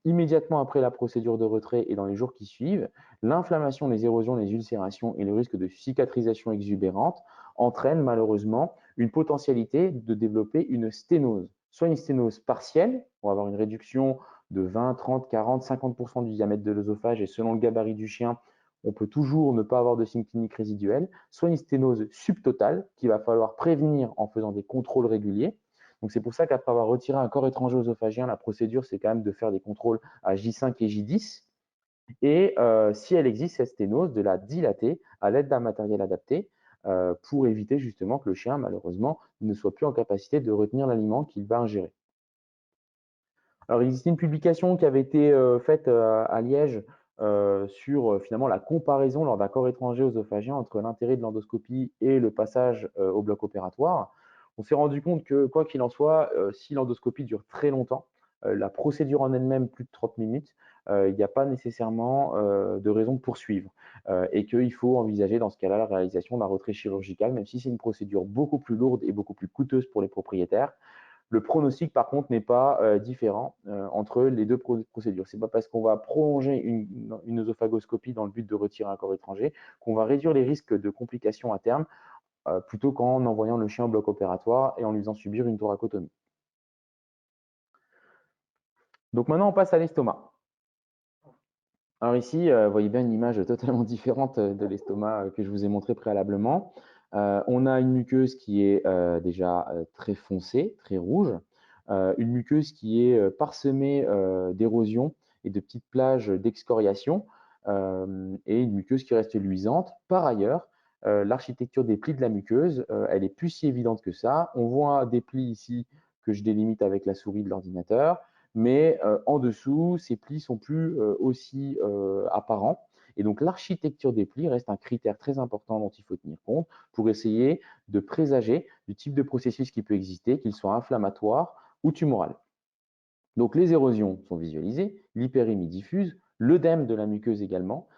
Speaker 1: immédiatement après la procédure de retrait et dans les jours qui suivent, l'inflammation, les érosions, les ulcérations et le risque de cicatrisation exubérante entraînent malheureusement une potentialité de développer une sténose. Soit une sténose partielle, on va avoir une réduction de 20, 30, 40, 50% du diamètre de l'œsophage et selon le gabarit du chien, on peut toujours ne pas avoir de signes cliniques résiduels, soit une sténose subtotale qu'il va falloir prévenir en faisant des contrôles réguliers. Donc c'est pour ça qu'après avoir retiré un corps étranger œsophagien, la procédure, c'est quand même de faire des contrôles à J5 et J10. Et si elle existe, cette sténose, de la dilater à l'aide d'un matériel adapté pour éviter justement que le chien, malheureusement, ne soit plus en capacité de retenir l'aliment qu'il va ingérer. Alors, il existait une publication qui avait été faite à Liège sur finalement la comparaison lors d'un corps étranger œsophagien entre l'intérêt de l'endoscopie et le passage au bloc opératoire. On s'est rendu compte que, quoi qu'il en soit, si l'endoscopie dure très longtemps, la procédure en elle-même plus de 30 minutes, il n'y a pas nécessairement de raison de poursuivre et qu'il faut envisager dans ce cas-là la réalisation d'un retrait chirurgical, même si c'est une procédure beaucoup plus lourde et beaucoup plus coûteuse pour les propriétaires. Le pronostic, par contre, n'est pas différent entre les deux procédures. Ce n'est pas parce qu'on va prolonger une œsophagoscopie dans le but de retirer un corps étranger qu'on va réduire les risques de complications à terme, plutôt qu'en envoyant le chien au bloc opératoire et en lui faisant subir une thoracotomie. Donc maintenant, on passe à l'estomac. Alors ici, vous voyez bien une image totalement différente de l'estomac que je vous ai montré préalablement. On a une muqueuse qui est déjà très foncée, très rouge, une muqueuse qui est parsemée d'érosion et de petites plages d'excoriation, et une muqueuse qui reste luisante. Par ailleurs, l'architecture des plis de la muqueuse, elle est plus si évidente que ça. On voit des plis ici que je délimite avec la souris de l'ordinateur, mais en dessous, ces plis sont plus aussi apparents. Et donc, l'architecture des plis reste un critère très important dont il faut tenir compte pour essayer de présager du type de processus qui peut exister, qu'il soit inflammatoire ou tumoral. Donc, les érosions sont visualisées, l'hyperémie diffuse, l'œdème de la muqueuse également.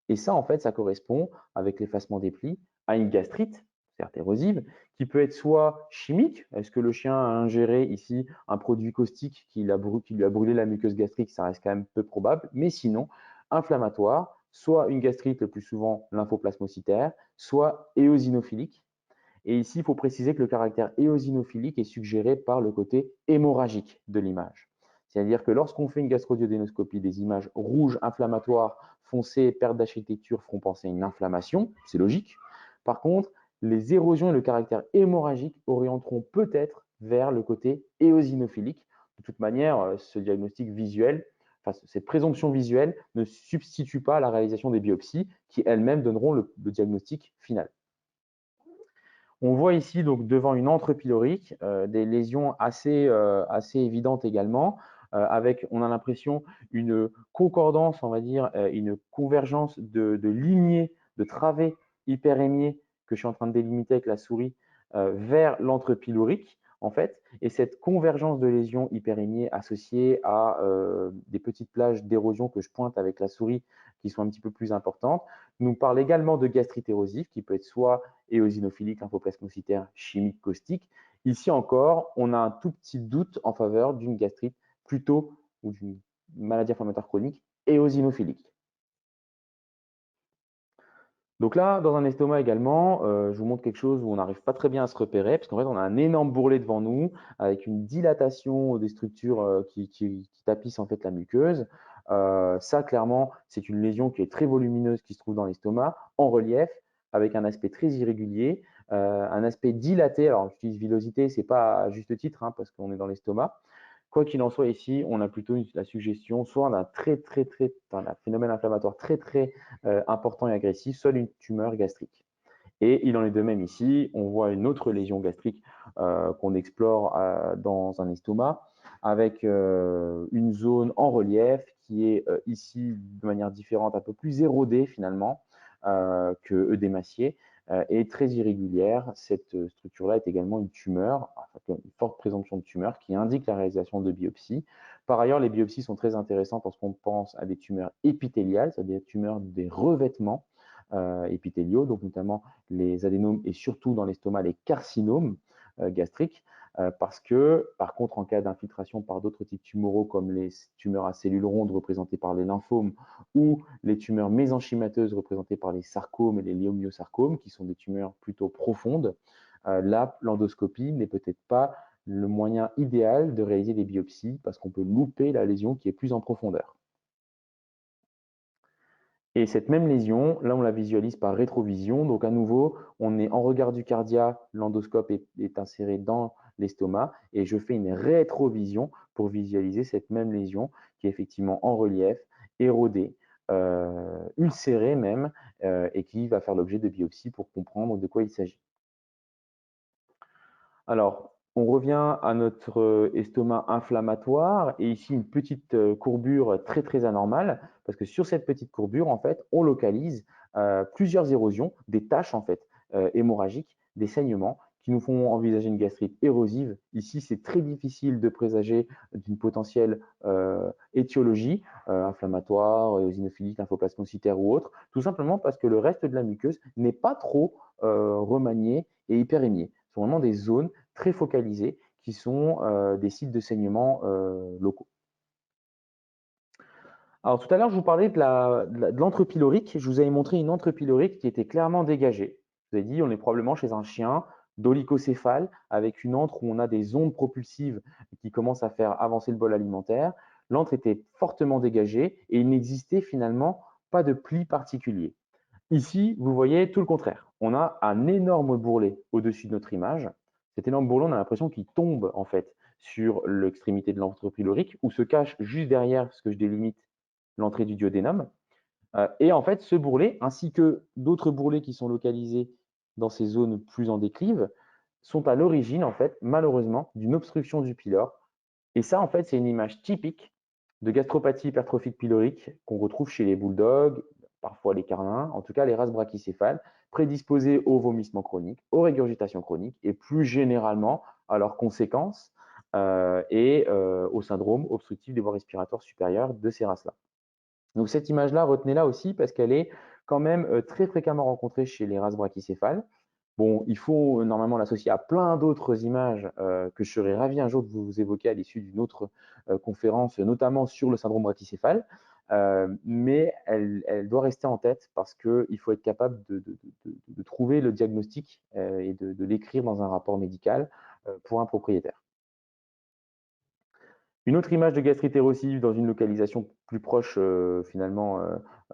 Speaker 1: Et ça, en fait, ça correspond, avec l'effacement des plis, à une gastrite, certes érosive, qui peut être soit chimique, est-ce que le chien a ingéré ici un produit caustique qui lui a brûlé la muqueuse gastrique, ça reste quand même peu probable, mais sinon, inflammatoire, soit une gastrite, le plus souvent lymphoplasmocytaire, soit éosinophilique. Et ici, il faut préciser que le caractère éosinophilique est suggéré par le côté hémorragique de l'image. C'est-à-dire que lorsqu'on fait une gastrodiodenoscopie, des images rouges, inflammatoires, foncées, perte d'architecture feront penser à une inflammation, c'est logique. Par contre, les érosions et le caractère hémorragique orienteront peut-être vers le côté éosinophilique. De toute manière, ce diagnostic visuel, enfin, cette présomption visuelle ne substitue pas à la réalisation des biopsies qui elles-mêmes donneront le diagnostic final. On voit ici, donc, devant une antre pylorique, des lésions assez évidentes également, avec, on a l'impression, une concordance, on va dire, une convergence de lignées, de travées hyperémiées que je suis en train de délimiter avec la souris vers l'antre pylorique, en fait. Et cette convergence de lésions hyperémiées associée à des petites plages d'érosion que je pointe avec la souris qui sont un petit peu plus importantes, nous parle également de gastrite érosive qui peut être soit éosinophilique, lymphoplasmocytaire, chimique, caustique. Ici encore, on a un tout petit doute en faveur d'une gastrite plutôt ou d'une maladie inflammatoire chronique éosinophilique. Donc là, dans un estomac également, je vous montre quelque chose où on n'arrive pas très bien à se repérer, parce qu'en fait, on a un énorme bourrelet devant nous, avec une dilatation des structures qui tapissent en fait la muqueuse. Ça, clairement, c'est une lésion qui est très volumineuse, qui se trouve dans l'estomac, en relief, avec un aspect très irrégulier, un aspect dilaté. Alors, j'utilise villosité, c'est pas à juste titre, hein, parce qu'on est dans l'estomac. Quoi qu'il en soit, ici, on a plutôt la suggestion soit d'un phénomène inflammatoire très important et agressif, soit d'une tumeur gastrique. Et il en est de même ici, on voit une autre lésion gastrique qu'on explore dans un estomac, avec une zone en relief qui est ici de manière différente, un peu plus érodée finalement que œdémaciée et très irrégulière. Cette structure-là est également une tumeur, une forte présomption de tumeur qui indique la réalisation de biopsies. Par ailleurs, les biopsies sont très intéressantes lorsqu'on pense à des tumeurs épithéliales, c'est-à-dire des tumeurs des revêtements épithéliaux, donc notamment les adénomes et surtout dans l'estomac les carcinomes gastriques, parce que par contre en cas d'infiltration par d'autres types tumoraux comme les tumeurs à cellules rondes représentées par les lymphomes ou les tumeurs mésenchymateuses représentées par les sarcomes et les léomyosarcomes, qui sont des tumeurs plutôt profondes, là l'endoscopie n'est peut-être pas le moyen idéal de réaliser des biopsies parce qu'on peut louper la lésion qui est plus en profondeur. Et cette même lésion, là, on la visualise par rétrovision. Donc, à nouveau, on est en regard du cardia, l'endoscope est inséré dans l'estomac et je fais une rétrovision pour visualiser cette même lésion qui est effectivement en relief, érodée, ulcérée même, et qui va faire l'objet de biopsie pour comprendre de quoi il s'agit. Alors, on revient à notre estomac inflammatoire et ici une petite courbure très anormale parce que sur cette petite courbure, en fait, on localise plusieurs érosions, des taches en fait hémorragiques, des saignements qui nous font envisager une gastrite érosive. Ici, c'est très difficile de présager d'une potentielle étiologie inflammatoire, éosinophilique, lymphoplasmocytaire ou autre, tout simplement parce que le reste de la muqueuse n'est pas trop remanié et hyperémié. Ce sont vraiment des zones très focalisées qui sont des sites de saignement locaux. Alors tout à l'heure, je vous parlais de l'antre pylorique. Je vous avais montré une antre pylorique qui était clairement dégagée. Je vous ai dit, on est probablement chez un chien dolicocéphale avec une antre où on a des ondes propulsives qui commencent à faire avancer le bol alimentaire. L'antre était fortement dégagée et il n'existait finalement pas de pli particulier. Ici, vous voyez tout le contraire. On a un énorme bourrelet au-dessus de notre image. Cet énorme bourrelet, on a l'impression qu'il tombe en fait sur l'extrémité de l'antre pylorique ou se cache juste derrière ce que je délimite l'entrée du duodénum. Et en fait, ce bourrelet, ainsi que d'autres bourrelets qui sont localisés dans ces zones plus en déclive sont à l'origine, en fait, malheureusement, d'une obstruction du pylore. Et ça, en fait, c'est une image typique de gastropathie hypertrophique pylorique qu'on retrouve chez les bulldogs, parfois les carlins, en tout cas les races brachycéphales, prédisposées au vomissement chronique, aux régurgitations chroniques et plus généralement à leurs conséquences au syndrome obstructif des voies respiratoires supérieures de ces races-là. Donc cette image-là, retenez-la aussi parce qu'elle est quand même très fréquemment rencontrée chez les races brachycéphales. Bon, il faut normalement l'associer à plein d'autres images que je serais ravi un jour de vous évoquer à l'issue d'une autre conférence, notamment sur le syndrome brachycéphale. Mais elle doit rester en tête parce qu'il faut être capable de trouver le diagnostic et de l'écrire dans un rapport médical pour un propriétaire. Une autre image de gastrite érosive dans une localisation plus proche finalement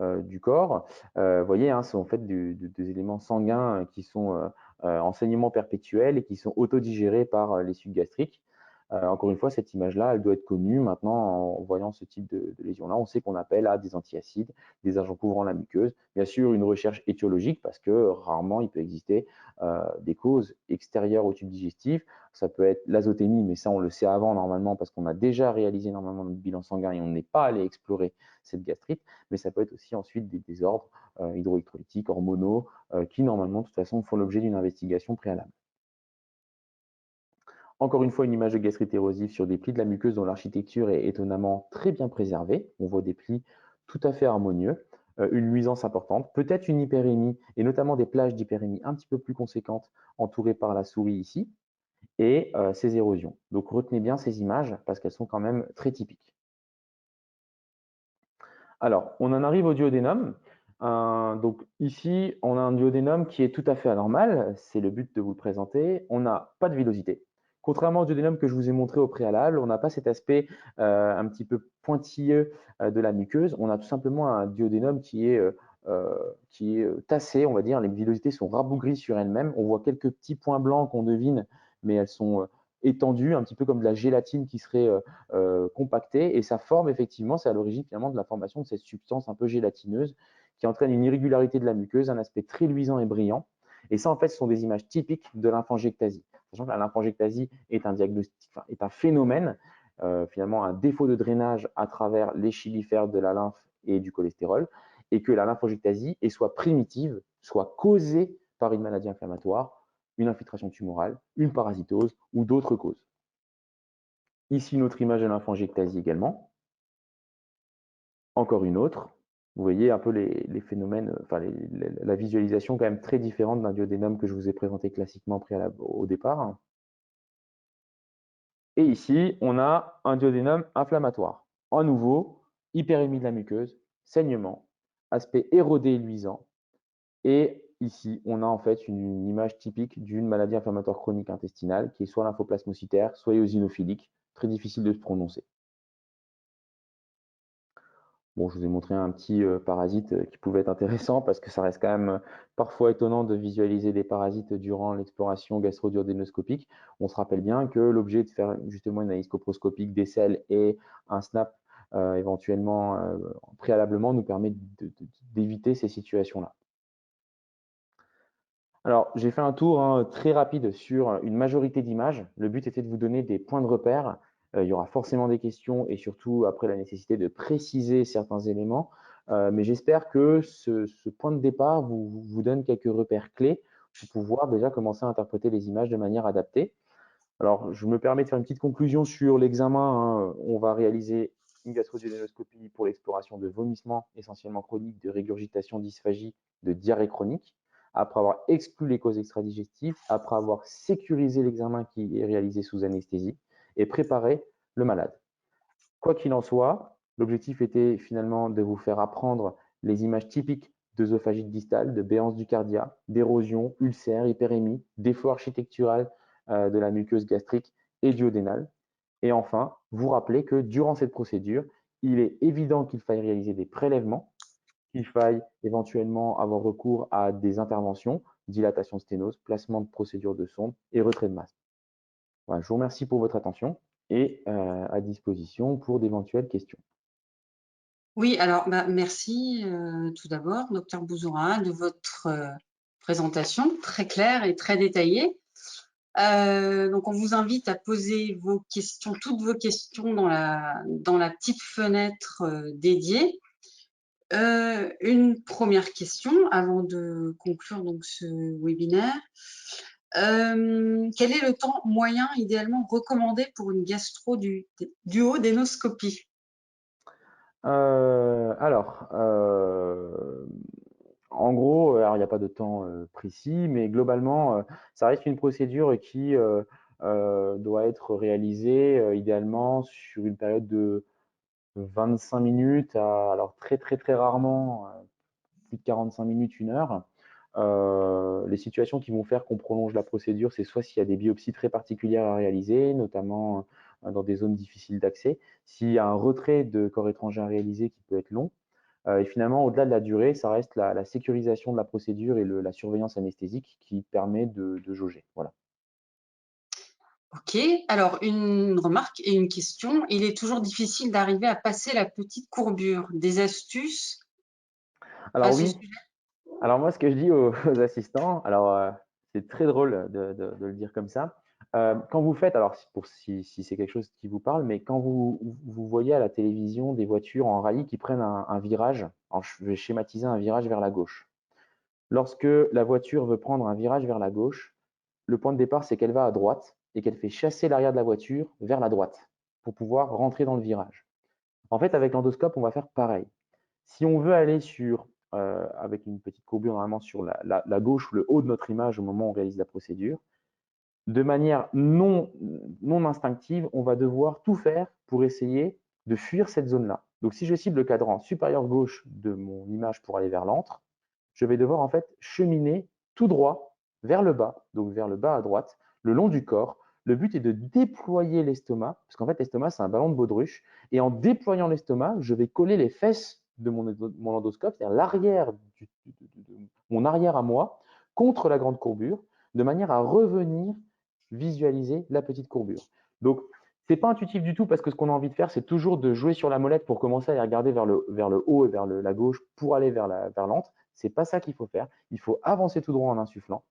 Speaker 1: du corps. Vous voyez, hein, c'est en fait des éléments sanguins qui sont en saignement perpétuel et qui sont autodigérés par les sucs gastriques. Encore une fois, cette image-là, elle doit être connue. Maintenant, en voyant ce type de lésion-là, on sait qu'on appelle à des antiacides, des agents couvrant la muqueuse. Bien sûr, une recherche étiologique parce que rarement il peut exister des causes extérieures au tube digestif. Ça peut être l'azotémie, mais ça, on le sait avant normalement parce qu'on a déjà réalisé normalement notre bilan sanguin et on n'est pas allé explorer cette gastrite. Mais ça peut être aussi ensuite des désordres hydroélectrolytiques, hormonaux, qui normalement, de toute façon, font l'objet d'une investigation préalable. Encore une fois, une image de gastrite érosive sur des plis de la muqueuse dont l'architecture est étonnamment très bien préservée. On voit des plis tout à fait harmonieux, une luisance importante, peut-être une hyperémie, et notamment des plages d'hyperémie un petit peu plus conséquentes entourées par la souris ici, et ces érosions. Donc retenez bien ces images parce qu'elles sont quand même très typiques. Alors, on en arrive au duodénum. Donc ici, on a un duodénum qui est tout à fait anormal. C'est le but de vous le présenter. On n'a pas de villosité. Contrairement au duodénum que je vous ai montré au préalable, on n'a pas cet aspect un petit peu pointilleux de la muqueuse. On a tout simplement un duodénum qui est tassé, on va dire. Les villosités sont rabougries sur elles-mêmes. On voit quelques petits points blancs qu'on devine, mais elles sont étendues, un petit peu comme de la gélatine qui serait compactée. Et ça forme effectivement, c'est à l'origine finalement de la formation de cette substance un peu gélatineuse qui entraîne une irrégularité de la muqueuse, un aspect très luisant et brillant. Et ça, en fait, ce sont des images typiques de lymphangectasie. Sachant que la lymphangectasie est un diagnostic, enfin, est un phénomène, finalement un défaut de drainage à travers les chylifères de la lymphe et du cholestérol, et que la lymphangectasie est soit primitive, soit causée par une maladie inflammatoire, une infiltration tumorale, une parasitose ou d'autres causes. Ici, une autre image de lymphangectasie également. Encore une autre. Vous voyez un peu les phénomènes, enfin la visualisation quand même très différente d'un duodénum que je vous ai présenté classiquement préalable au départ. Et ici, on a un duodénum inflammatoire. À nouveau, hyperémie de la muqueuse, saignement, aspect érodé et luisant. Et ici, on a en fait une image typique d'une maladie inflammatoire chronique intestinale qui est soit lymphoplasmocytaire, soit eosinophilique, très difficile de se prononcer. Bon, je vous ai montré un petit parasite qui pouvait être intéressant parce que ça reste quand même parfois étonnant de visualiser des parasites durant l'exploration gastro-duodénoscopique. On se rappelle bien que l'objet de faire justement une analyse coproscopique des selles et un SNAP éventuellement préalablement nous permet d'éviter ces situations-là. Alors, j'ai fait un tour très rapide sur une majorité d'images. Le but était de vous donner des points de repère. Il y aura forcément des questions et surtout après la nécessité de préciser certains éléments. Mais j'espère que ce point de départ vous donne quelques repères clés pour pouvoir déjà commencer à interpréter les images de manière adaptée. Alors, je me permets de faire une petite conclusion sur l'examen. On va réaliser une gastro-duodénoscopie pour l'exploration de vomissements essentiellement chroniques, de régurgitation, dysphagie, de diarrhée chronique. Après avoir exclu les causes extradigestives, après avoir sécurisé l'examen qui est réalisé sous anesthésie et préparé le malade. Quoi qu'il en soit, l'objectif était finalement de vous faire apprendre les images typiques d'œsophagite distale, de béance du cardia, d'érosion, ulcère, hyperémie, défaut architectural de la muqueuse gastrique et duodénale. Et enfin, vous rappeler que durant cette procédure, il est évident qu'il faille réaliser des prélèvements, qu'il faille éventuellement avoir recours à des interventions, dilatation sténose, placement de procédure de sonde et retrait de masse. Voilà, je vous remercie pour votre attention et à disposition pour d'éventuelles questions.
Speaker 2: Oui, alors, bah, merci, tout d'abord, docteur Bouzourin, de votre, présentation très claire et très détaillée. Donc, on vous invite à poser vos questions, toutes vos questions dans la petite fenêtre dédiée. Une première question avant de conclure donc ce webinaire. Quel est le temps moyen idéalement recommandé pour une gastro-duodénoscopie?
Speaker 1: Alors, en gros, alors il n'y a pas de temps précis, mais globalement, ça reste une procédure qui doit être réalisée idéalement sur une période de 25 minutes alors très très très rarement plus de 45 minutes, 1 heure. Les situations qui vont faire qu'on prolonge la procédure, c'est soit s'il y a des biopsies très particulières à réaliser, notamment dans des zones difficiles d'accès, s'il y a un retrait de corps étranger à réaliser qui peut être long. Et finalement, au-delà de la durée, ça reste la sécurisation de la procédure et la surveillance anesthésique qui permet de jauger. Voilà.
Speaker 2: Ok, alors une remarque et une question. Il est toujours difficile d'arriver à passer la petite courbure. Des astuces à
Speaker 1: Alors
Speaker 2: ce
Speaker 1: oui,
Speaker 2: sujet?
Speaker 1: alors moi, ce que je dis aux assistants, alors c'est très drôle de le dire comme ça. Quand vous faites, alors si c'est quelque chose qui vous parle, mais quand vous voyez à la télévision des voitures en rallye qui prennent un virage, alors je vais schématiser un virage vers la gauche. Lorsque la voiture veut prendre un virage vers la gauche, le point de départ, c'est qu'elle va à droite et qu'elle fait chasser l'arrière de la voiture vers la droite pour pouvoir rentrer dans le virage. En fait, avec l'endoscope, on va faire pareil. Si on veut aller avec une petite courbure normalement sur la gauche ou le haut de notre image au moment où on réalise la procédure, de manière non instinctive, on va devoir tout faire pour essayer de fuir cette zone-là. Donc si je cible le cadran supérieur gauche de mon image pour aller vers l'antre, je vais devoir en fait cheminer tout droit vers le bas, donc vers le bas à droite, le long du corps. Le but est de déployer l'estomac, parce qu'en fait l'estomac c'est un ballon de baudruche, et en déployant l'estomac, je vais coller les fesses de mon endoscope, c'est-à-dire l'arrière de mon arrière à moi, contre la grande courbure, de manière à revenir visualiser la petite courbure. Donc, c'est pas intuitif du tout parce que ce qu'on a envie de faire, c'est toujours de jouer sur la molette pour commencer à aller regarder vers le haut et vers la gauche pour aller vers l'antre. C'est pas ça qu'il faut faire. Il faut avancer tout droit en insufflant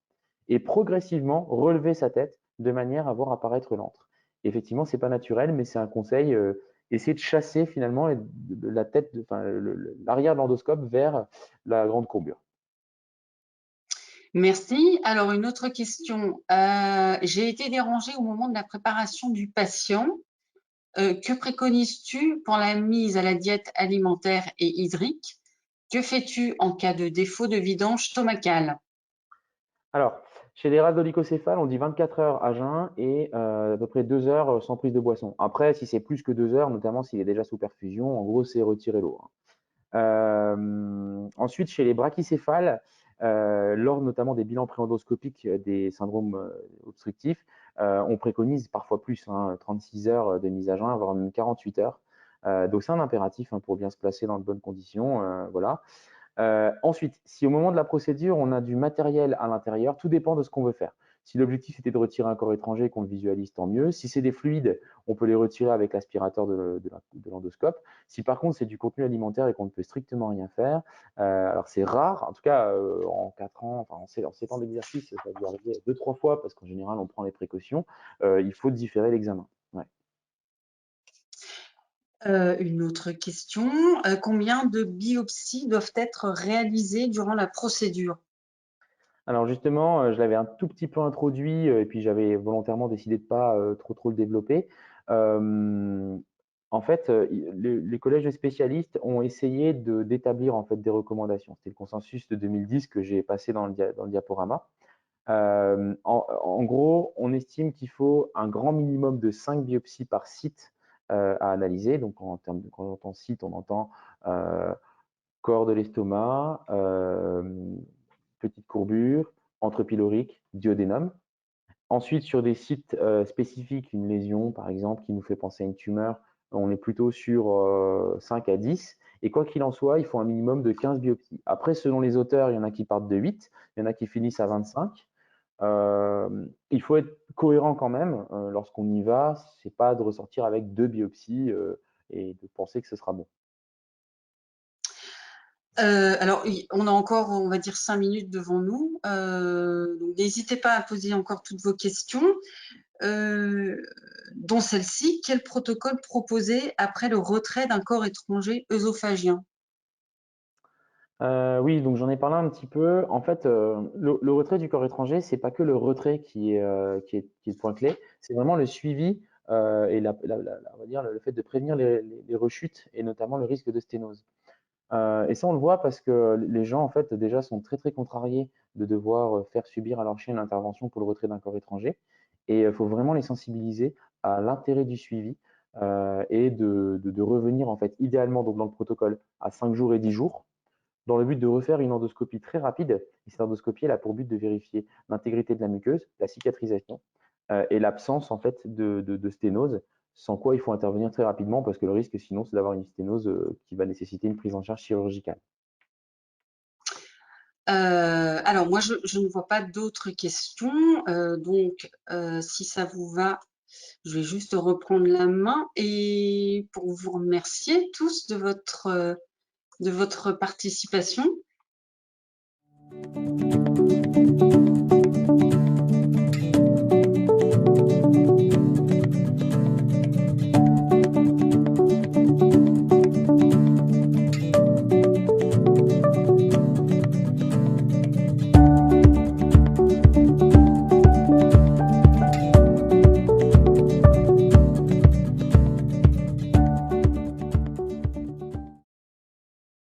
Speaker 1: et progressivement relever sa tête de manière à voir apparaître l'antre. Effectivement, c'est pas naturel, mais c'est un conseil. Essayer de chasser finalement la tête, enfin, l'arrière de l'endoscope vers la grande courbure.
Speaker 2: Merci. Alors, une autre question. J'ai été dérangée au moment de la préparation du patient. Que préconises-tu pour la mise à la diète alimentaire et hydrique? Que fais-tu en cas de défaut de vidange stomacale?
Speaker 1: Alors, chez les rhabdolicocéphales, on dit 24 heures à jeun et à peu près 2 heures sans prise de boisson. Après, si c'est plus que 2 heures, notamment s'il est déjà sous perfusion, en gros, c'est retirer l'eau, hein. Ensuite, chez les brachycéphales, lors notamment des bilans préendoscopiques des syndromes obstructifs, on préconise parfois plus, hein, 36 heures de mise à jeun, voire même 48 heures. Donc c'est un impératif, hein, pour bien se placer dans de bonnes conditions. Voilà. Ensuite, si au moment de la procédure, on a du matériel à l'intérieur, tout dépend de ce qu'on veut faire. Si l'objectif était de retirer un corps étranger et qu'on le visualise, tant mieux. Si c'est des fluides, on peut les retirer avec l'aspirateur de l'endoscope. Si par contre c'est du contenu alimentaire et qu'on ne peut strictement rien faire, alors c'est rare, en tout cas en 4 ans, enfin en 7 ans d'exercice, ça a dû arriver 2-3 fois parce qu'en général on prend les précautions, il faut différer l'examen. Ouais.
Speaker 2: Une autre question. Combien de biopsies doivent être réalisées durant la procédure?
Speaker 1: Alors justement, je l'avais un tout petit peu introduit, et puis j'avais volontairement décidé de pas, trop le développer. Hem, En fait, les collèges de spécialistes ont essayé d'établir, en fait, des recommandations. C'était le consensus de 2010 que j'ai passé dans le diaporama. En gros, on estime qu'il faut un grand minimum de 5 biopsies par site, à analyser. Donc en termes de quand on entend site, on entend, heu, corps de l'estomac, petite courbure, entrepylorique, duodénum. Ensuite, sur des sites spécifiques, une lésion par exemple qui nous fait penser à une tumeur, on est plutôt sur 5 à 10. Et quoi qu'il en soit, il faut un minimum de 15 biopsies. Après, selon les auteurs, il y en a qui partent de 8, il y en a qui finissent à 25. Il faut être cohérent quand même lorsqu'on y va, c'est pas de ressortir avec 2 biopsies et de penser que ce sera bon.
Speaker 2: Alors, on a encore, on va dire, 5 minutes devant nous. Donc n'hésitez pas à poser encore toutes vos questions, dont celle-ci. Quel protocole proposer après le retrait d'un corps étranger œsophagien?
Speaker 1: Oui, donc j'en ai parlé un petit peu. En fait, le retrait du corps étranger, c'est pas que le retrait qui est le point clé, c'est vraiment le suivi et on va dire le fait de prévenir les rechutes et notamment le risque de sténose. Et ça, on le voit parce que les gens, en fait, déjà sont très très contrariés de devoir faire subir à leur chien une intervention pour le retrait d'un corps étranger. Et il faut vraiment les sensibiliser à l'intérêt du suivi et de revenir, en fait, idéalement donc dans le protocole à 5 jours et 10 jours dans le but de refaire une endoscopie très rapide. Et cette endoscopie, elle a pour but de vérifier l'intégrité de la muqueuse, la cicatrisation et l'absence en fait de sténose, sans quoi il faut intervenir très rapidement parce que le risque sinon c'est d'avoir une sténose qui va nécessiter une prise en charge chirurgicale.
Speaker 2: Alors moi, je ne vois pas d'autres questions. Donc, si ça vous va, je vais juste reprendre la main et pour vous remercier tous de votre participation.